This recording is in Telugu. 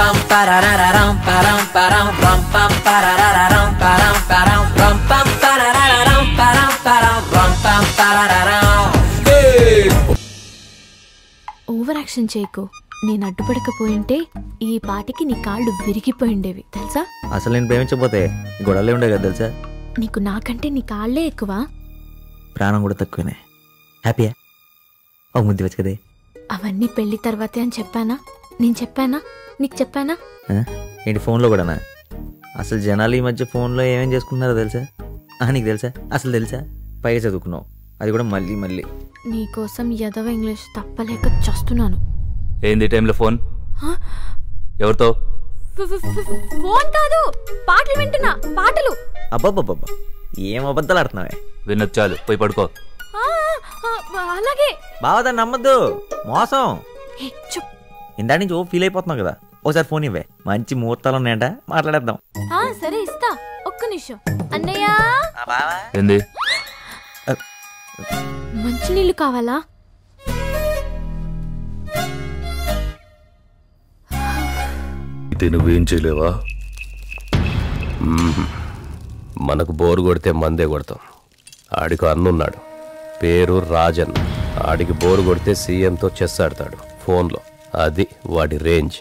pam parararam param param ram pam parararam param param ram pam parararam param param ram pam parararam. Over action చేయకు. నేను అడ్డుపడకపోయింటే ఈ పాటికి నీ కాళ్ళు విరిగిపోయిండేవి తెలుసా. అసలు నేను ప్రేమించకపోతే గొడవలే ఉండే కదా తెలుసా. నీకు నాకంటే నీ కాళ్లే ఎక్కువ. ప్రాణం కూడా తక్కువనే. హ్యాపీయా? ఒక ముద్దు వచ్చు కదే. అవన్నీ పెళ్లి తర్వాతే అని చెప్పానా? నేను చెప్పానా? నీకు చెప్పానా? ఏంటి ఫోన్లో కూడానా? అసలు జనాలు ఈ మధ్య ఫోన్లో ఏమేం చేసుకుంటున్నారో తెలుసా? నీకు తెలుసా? అసలు తెలుసా? పైగా చదువుకున్నావు, అది కూడా మళ్ళీ మళ్ళీ. నీకోసం ఎదవ ఇంగ్లీష్ తప్పలేక చస్తున్నాను. ఏంది టైంలో ఫోన్? ఎవరితో? ఫోన్ కాదు, పాటలు వింటున్నా. పాటలు. అబ్బాబ్బాబ్బా, ఏం అబద్ధాలు ఆడుతున్నావే. విన్నది చాలు, పోయి పడుకో. అలాగే. బావదాన్ని నమ్మద్దు, మోసం. ఇందా నుంచి ఓ ఫీల్ అయిపోతున్నావు కదా. ఒకసారి ఫోన్ ఇవ్వే, మంచి ముహూర్తాలు ఉన్నాయంట, మాట్లాడేద్దాం. సరే ఇస్తా, ఒక్క నిమిషం. అన్నయ్య, ఏంది? మంచినీళ్ళు కావాలా? నువ్వేం చేయలేవా? మనకు బోరు కొడితే మందే కొడతాం. ఆడికి అన్నున్నాడు, పేరు రాజన్. ఆడికి బోరు కొడితే సీఎంతో చెస్ ఆడతాడు ఫోన్లో. అది వాడి రేంజ్.